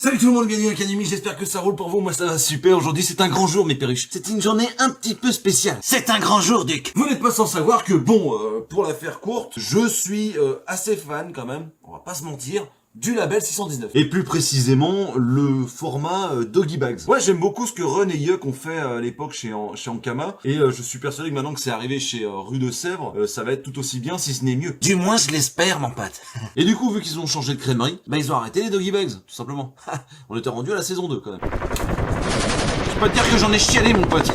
Salut tout le monde, bienvenue à l'Académie, j'espère que ça roule pour vous, moi ça va super, aujourd'hui c'est un grand jour mes perruches, c'est une journée un petit peu spéciale, c'est un grand jour Duc. Vous n'êtes pas sans savoir que bon, pour la faire courte, je suis assez fan quand même, on va pas se mentir, du label 619. Et plus précisément, le format Doggy Bags. Ouais, j'aime beaucoup ce que Run et Yuck ont fait à l'époque chez Ankama. Et je suis persuadé que maintenant que c'est arrivé chez Rue de Sèvres, ça va être tout aussi bien, si ce n'est mieux. Du moins, je l'espère, mon pote. Et du coup, vu qu'ils ont changé de crèmerie, bah ils ont arrêté les Doggy Bags, tout simplement. On était rendu à la saison 2, quand même. Je peux pas te dire que j'en ai chialé, mon pote.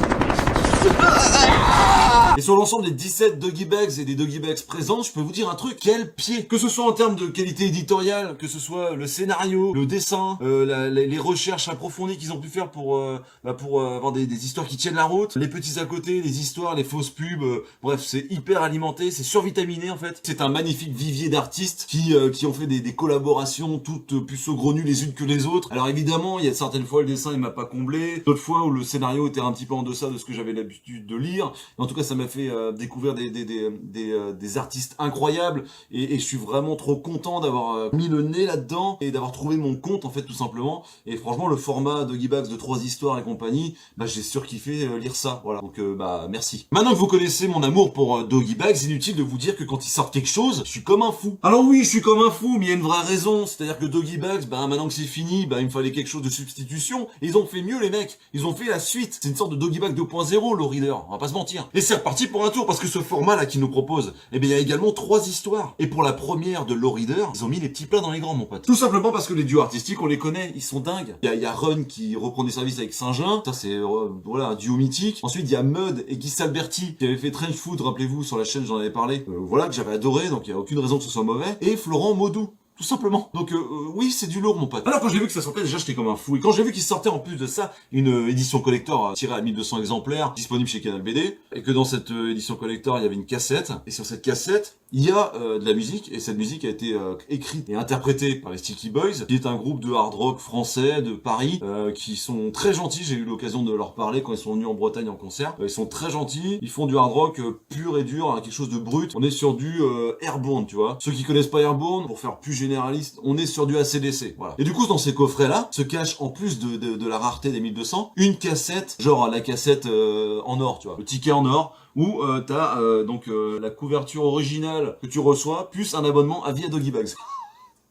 Et sur l'ensemble des 17 Doggy Bags et des Doggy Bags présents, je peux vous dire un truc, quel pied! Que ce soit en termes de qualité éditoriale, que ce soit le scénario, le dessin, les recherches approfondies qu'ils ont pu faire pour avoir des histoires qui tiennent la route, les petits à côté, les histoires, les fausses pubs, bref, c'est hyper alimenté, c'est survitaminé en fait. C'est un magnifique vivier d'artistes qui ont fait des collaborations toutes plus saugrenues les unes que les autres. Alors évidemment, il y a certaines fois le dessin il m'a pas comblé, d'autres fois où le scénario était un petit peu en deçà de ce que j'avais l'habitude de lire. En tout cas, ça m'a fait découvrir des artistes incroyables et je suis vraiment trop content d'avoir mis le nez là-dedans et d'avoir trouvé mon compte en fait tout simplement. Et franchement, le format Doggy Bags de 3 histoires et compagnie, bah j'ai surkiffé lire ça. Voilà. Donc bah merci. Maintenant que vous connaissez mon amour pour Doggy Bags, inutile de vous dire que quand ils sortent quelque chose, je suis comme un fou. Alors oui, je suis comme un fou, mais il y a une vraie raison. C'est-à-dire que Doggy Bags, bah maintenant que c'est fini, bah il me fallait quelque chose de substitution. Et ils ont fait mieux les mecs. Ils ont fait la suite. C'est une sorte de Doggy Bag 2.0, le reader. On va pas se mentir. Et c'est reparti pour un tour parce que ce format là qu'ils nous propose, eh bien il y a également 3 histoires. Et pour la première de Low Reader, ils ont mis les petits plats dans les grands, mon pote. Tout simplement parce que les duos artistiques, on les connaît, ils sont dingues. Il y a Run qui reprend des services avec Saint-Jean, ça c'est voilà un duo mythique. Ensuite il y a Mud et Guy Salberti qui avait fait Trench Food, rappelez-vous sur la chaîne, j'en avais parlé. Voilà que j'avais adoré, donc il y a aucune raison que ce soit mauvais. Et Florent Maudou. Tout simplement. Donc oui, c'est du lourd mon pote. Alors quand j'ai vu que ça sortait, déjà j'étais comme un fou. Et quand j'ai vu qu'il sortait en plus de ça une édition collector tirée à 1200 exemplaires, disponible chez Canal BD, et que dans cette édition collector il y avait une cassette, et sur cette cassette il y a de la musique, et cette musique a été écrite et interprétée par les Sticky Boys, qui est un groupe de hard rock français de Paris, qui sont très gentils. J'ai eu l'occasion de leur parler quand ils sont venus en Bretagne en concert. Ils sont très gentils, ils font du hard rock pur et dur, hein, quelque chose de brut. On est sur du Airborne, tu vois. Ceux qui connaissent pas Airborne, pour faire plus généraliste, on est sur du AC/DC, voilà. Et du coup, dans ces coffrets-là, se cache, en plus de la rareté des 1200, une cassette, genre la cassette en or, tu vois, le ticket en or, où t'as donc la couverture originale que tu reçois, plus un abonnement à vie à Doggy Bags.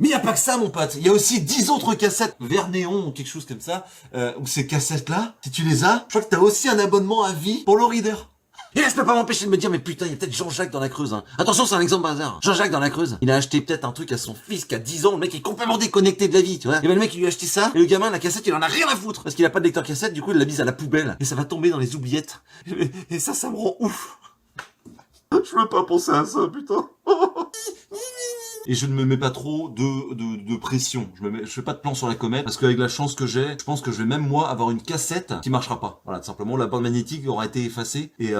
Mais y a pas que ça, mon pote. Il y a aussi 10 autres cassettes vert néon ou quelque chose comme ça, où ces cassettes-là, si tu les as, je crois que t'as aussi un abonnement à vie pour le reader. Et là, je peux pas m'empêcher de me dire, mais putain, il y a peut-être Jean-Jacques dans la Creuse, hein. Attention, c'est un exemple par hasard. Jean-Jacques dans la Creuse, il a acheté peut-être un truc à son fils qui a 10 ans, le mec est complètement déconnecté de la vie, tu vois. Et ben, le mec, il lui a acheté ça, et le gamin, la cassette, il en a rien à foutre. Parce qu'il a pas de lecteur cassette, du coup, il l'a mise à la poubelle. Et ça va tomber dans les oubliettes. Et ça me rend ouf. Je veux pas penser à ça, putain. Et je ne me mets pas trop de pression. Je fais pas de plan sur la comète, parce qu'avec la chance que j'ai, je pense que je vais même moi avoir une cassette qui marchera pas. Voilà, tout simplement, la bande magnétique aura été effacée, et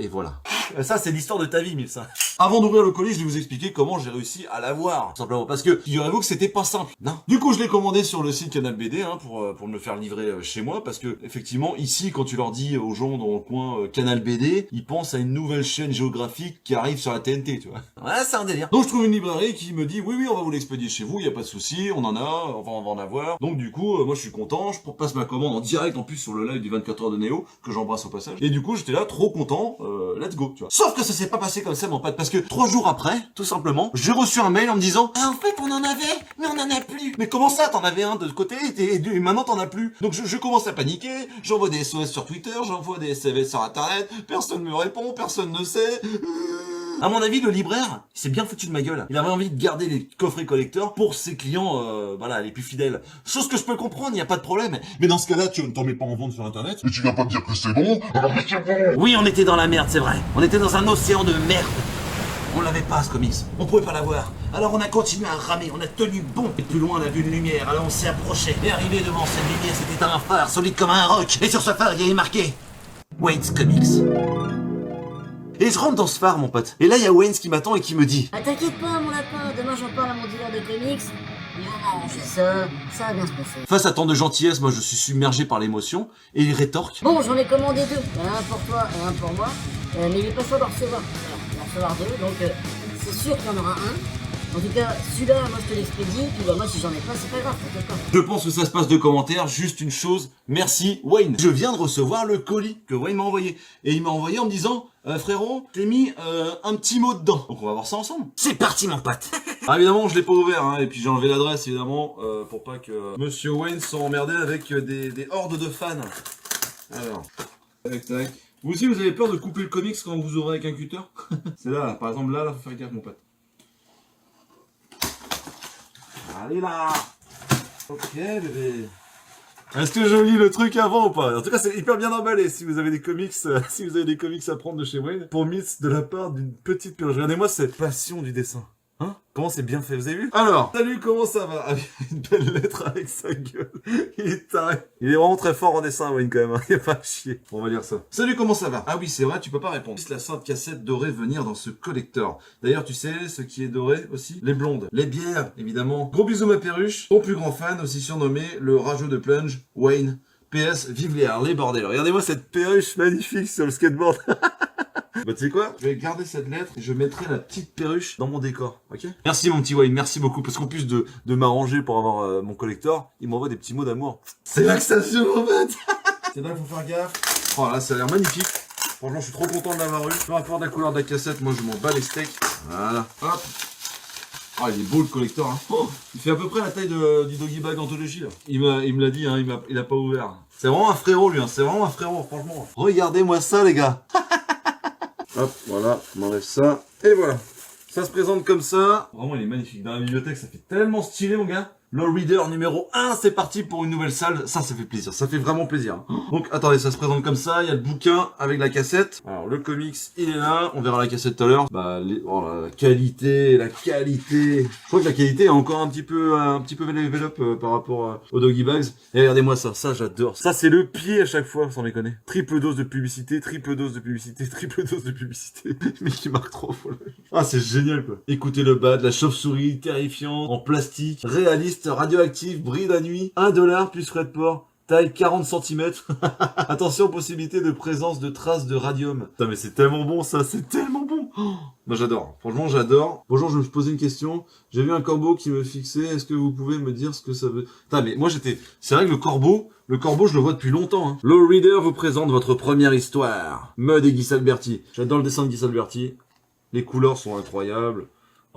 voilà. Ça, c'est l'histoire de ta vie, Mille, ça. Avant d'ouvrir le colis, je vais vous expliquer comment j'ai réussi à l'avoir. Tout simplement, parce que, figurez-vous que c'était pas simple. Non. Du coup, je l'ai commandé sur le site Canal BD, hein, pour me le faire livrer chez moi, parce que, effectivement, ici, quand tu leur dis aux gens dans le coin Canal BD, ils pensent à une nouvelle chaîne géographique qui arrive sur la TNT, tu vois. Ouais, c'est un délire. Donc, je trouve une librairie qui me dit, oui, on va vous l'expédier chez vous, y a pas de souci, on en a, on va en avoir. Donc, du coup, moi, je suis content, je passe ma commande en direct, en plus, sur le live du 24 heures de Néo, que j'embrasse au passage. Et du coup, j'étais là, trop content, let's go, tu vois. Sauf que ça s'est pas passé comme ça, mon pote, parce que 3 jours après, tout simplement, j'ai reçu un mail en me disant, ah, en fait, on en avait, mais on en a plus. Mais comment ça, t'en avais un de côté, et maintenant t'en as plus? Donc, je commence à paniquer, j'envoie des SOS sur Twitter, j'envoie des SMS sur Internet, personne me répond, personne ne sait. À mon avis, le libraire, il s'est bien foutu de ma gueule. Il avait envie de garder les coffrets collecteurs pour ses clients, voilà, les plus fidèles. Chose que je peux comprendre, il n'y a pas de problème. Mais dans ce cas-là, tu ne t'en mets pas en vente sur Internet. Et tu viens pas me dire que c'est bon, alors que c'est bon. Oui, on était dans la merde, c'est vrai. On était dans un océan de merde. On l'avait pas, ce comics. On pouvait pas l'avoir. Alors on a continué à ramer, on a tenu bon. Et plus loin, on a vu une lumière, alors on s'est approché. Et arrivé devant cette lumière, c'était un phare solide comme un roc. Et sur ce phare, il y avait marqué Wayne's Comics. Et je rentre dans ce phare, mon pote. Et là, il y a Wayne qui m'attend et qui me dit, ah, t'inquiète pas, mon lapin, demain j'en parle à mon dealer de comics. Il va m'arranger ça va bien se passer. Face à tant de gentillesse, moi je suis submergé par l'émotion. Et il rétorque, Bon, j'en ai commandé 2. Un pour toi et un pour moi. Mais il est pas sûr de recevoir. Voilà, il va en recevoir 2, donc c'est sûr qu'il y en aura un. En tout cas, celui-là, moi je te l'expédie, puis bah moi si j'en ai pas, c'est pas grave, t'inquiète pas. Je pense que ça se passe de commentaires, juste une chose, merci Wayne. Je viens de recevoir le colis que Wayne m'a envoyé. Et il m'a envoyé en me disant, frérot, t'es mis un petit mot dedans. Donc on va voir ça ensemble. C'est parti mon pote. Ah évidemment, je l'ai pas ouvert, hein, et puis j'ai enlevé l'adresse évidemment, pour pas que Monsieur Wayne soit emmerdé avec des hordes de fans. Alors, tac tac. Vous aussi, vous avez peur de couper le comics quand vous ouvrez avec un cutter? C'est là, par exemple, là, faut faire gaffe, mon pote. Allez là. Ok, bébé. Est-ce que je lis le truc avant ou pas? En tout cas, c'est hyper bien emballé si vous avez des comics, si vous avez des comics à prendre de chez Wayne. Pour Miss de la part d'une petite purge. Regardez-moi cette passion du dessin. Hein? Comment c'est bien fait, vous avez vu? Alors, salut, comment ça va? Ah, une belle lettre avec sa gueule. Il est taré. Il est vraiment très fort en dessin, Wayne, quand même. Hein. Il est pas à chier. On va lire ça. Salut, comment ça va? Ah oui, c'est vrai, tu peux pas répondre. La sainte cassette dorée venir dans ce collector. D'ailleurs, tu sais, ce qui est doré aussi? Les blondes. Les bières, évidemment. Gros bisous, ma perruche. Ton plus grand fan, aussi surnommé le rageux de plunge, Wayne. PS, vive les Harley, bordel. Regardez-moi cette perruche magnifique sur le skateboard. Bah tu sais quoi? Je vais garder cette lettre et je mettrai la petite perruche dans mon décor, ok? Merci mon petit Wayne, merci beaucoup, parce qu'en plus de m'arranger pour avoir mon collector, il m'envoie des petits mots d'amour. C'est là que ça se joue en fait. C'est là qu'il faut faire gaffe. Oh là, ça a l'air magnifique. Franchement, je suis trop content de l'avoir eu. Peu importe la couleur de la cassette, moi je m'en bats les steaks. Voilà, hop. Oh, il est beau le collector, hein. Oh, il fait à peu près la taille du Doggy Bag Anthologie, là. Il me l'a dit, hein, il a pas ouvert. C'est vraiment un frérot, lui, hein. C'est vraiment un frérot, franchement. Regardez-moi ça, les gars. Hop, voilà, on enlève ça, et voilà. Ça se présente comme ça. Vraiment, il est magnifique. Dans la bibliothèque, ça fait tellement stylé, mon gars. Le reader numéro 1, c'est parti pour une nouvelle salle. Ça fait plaisir. Ça fait vraiment plaisir. Donc, attendez, ça se présente comme ça. Il y a le bouquin avec la cassette. Alors, le comics, il est là. On verra la cassette tout à l'heure. Bah, oh, la qualité, la qualité. Je crois que la qualité est encore un petit peu level up par rapport aux Doggy Bags. Et regardez-moi ça. Ça, j'adore. Ça, c'est le pied à chaque fois, sans déconner. Triple dose de publicité, triple dose de publicité, triple dose de publicité. Mais qui marque trop. Ah, c'est génial, quoi. Écoutez le bas de la chauve-souris terrifiante, en plastique, réaliste, radioactif, brille la nuit, $1 plus frais de port, taille 40 cm. Attention, possibilité de présence de traces de radium. Putain, mais c'est tellement bon ça, c'est tellement bon. Oh, moi j'adore, franchement j'adore. Bonjour, je me posais une question. J'ai vu un corbeau qui me fixait, est-ce que vous pouvez me dire ce que ça veut? Putain, mais moi c'est vrai que le corbeau je le vois depuis longtemps. Hein. Low Reader vous présente votre première histoire. Mud et Guy Alberti. J'adore le dessin de Guy Alberti. Les couleurs sont incroyables.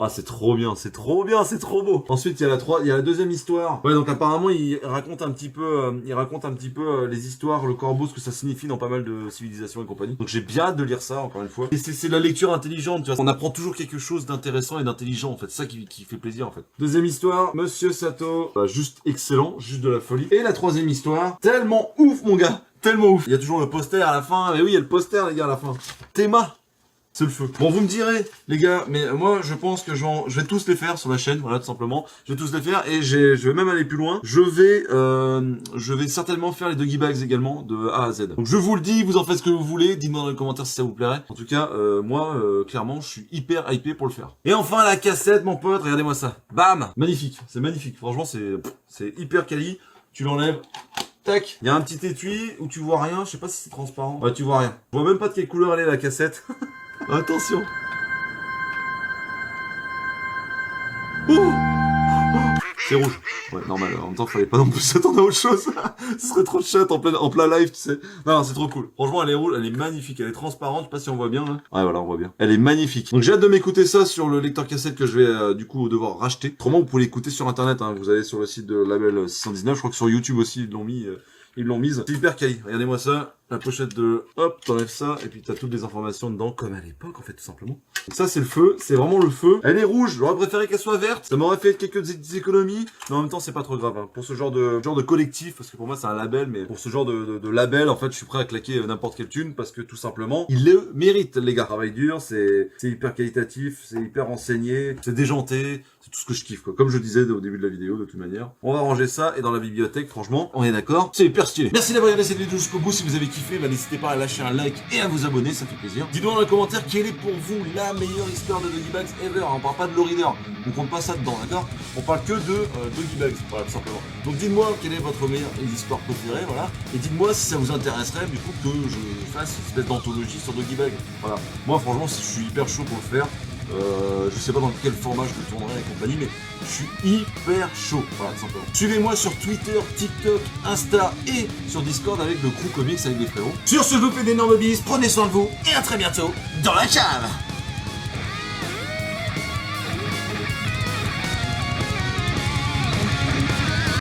Ah, c'est trop bien, c'est trop bien, c'est trop beau. Ensuite, il y a la deuxième histoire. Ouais, donc apparemment, il raconte un petit peu les histoires, le corbeau, ce que ça signifie dans pas mal de civilisations et compagnie. Donc j'ai bien hâte de lire ça, encore une fois. Et c'est de la lecture intelligente, tu vois. On apprend toujours quelque chose d'intéressant et d'intelligent, en fait. C'est ça qui fait plaisir, en fait. Deuxième histoire, Monsieur Sato. Bah, juste excellent, juste de la folie. Et la troisième histoire, tellement ouf, mon gars. Tellement ouf. Il y a toujours le poster à la fin. Mais oui, il y a le poster, les gars, à la fin. Théma. C'est le feu. Bon, vous me direz, les gars, mais moi, je pense que je vais tous les faire sur la chaîne, voilà, tout simplement. Je vais tous les faire et je vais même aller plus loin. Je vais certainement faire les Doggy Bags également, de A à Z. Donc, je vous le dis, vous en faites ce que vous voulez. Dites-moi dans les commentaires si ça vous plairait. En tout cas, moi, clairement, je suis hyper hypé pour le faire. Et enfin, la cassette, mon pote, regardez-moi ça. Bam! Magnifique. C'est magnifique. Franchement, c'est hyper quali. Tu l'enlèves. Tac. Il y a un petit étui où tu vois rien. Je sais pas si c'est transparent. Ouais, tu vois rien. Je vois même pas de quelle couleur elle est, la cassette. Attention. Oh, c'est rouge. Ouais, normal. En même temps, fallait pas non plus s'attendre à autre chose. Ce serait trop chat en plein live, tu sais. Non, c'est trop cool. Franchement, elle est rouge, elle est magnifique, elle est transparente. Je sais pas si on voit bien, là. Ouais, voilà, on voit bien. Elle est magnifique. Donc, j'ai hâte de m'écouter ça sur le lecteur cassette que je vais, du coup, devoir racheter. Autrement, vous pouvez l'écouter sur internet, hein. Vous allez sur le site de Label 619. Je crois que sur YouTube aussi, ils l'ont mis. Ils l'ont mise. C'est hyper quali. Regardez-moi ça. La pochette de... Hop, t'enlèves ça. Et puis t'as toutes les informations dedans, comme à l'époque, en fait, tout simplement. Donc ça, c'est le feu. C'est vraiment le feu. Elle est rouge. J'aurais préféré qu'elle soit verte. Ça m'aurait fait quelques économies. Mais en même temps, c'est pas trop grave. Hein. Pour ce genre de collectif, parce que pour moi, c'est un label. Mais pour ce genre de label, en fait, je suis prêt à claquer n'importe quelle thune. Parce que tout simplement, il le mérite, les gars. Travail dur, c'est hyper qualitatif. C'est hyper renseigné. C'est déjanté. C'est tout ce que je kiffe, quoi. Comme je disais au début de la vidéo, de toute manière. On va ranger ça. Et dans la bibliothèque, franchement, on est d'accord. C'est hyper stylé. Merci d'avoir regardé cette vidéo jusqu'au bout. Si vous avez kiffé, bah, n'hésitez pas à lâcher un like et à vous abonner, ça fait plaisir. Dites-moi dans les commentaires quelle est pour vous la meilleure histoire de Doggy Bags ever. On parle pas de Low Reader, on compte pas ça dedans, d'accord? On parle que de Doggy Bags, voilà, tout simplement. Donc dites-moi quelle est votre meilleure histoire préférée, voilà. Et dites-moi si ça vous intéresserait, du coup, que je fasse une espèce d'anthologie sur Doggy Bags. Voilà. Moi, franchement, je suis hyper chaud pour le faire. Je sais pas dans quel format je le tournerai et compagnie, mais je suis hyper chaud, voilà, tout simplement. Suivez-moi sur Twitter, TikTok, Insta et sur Discord avec le Crew Comics avec les frérots. Sur ce, je vous fais d'énormes bises, prenez soin de vous et à très bientôt dans la cave.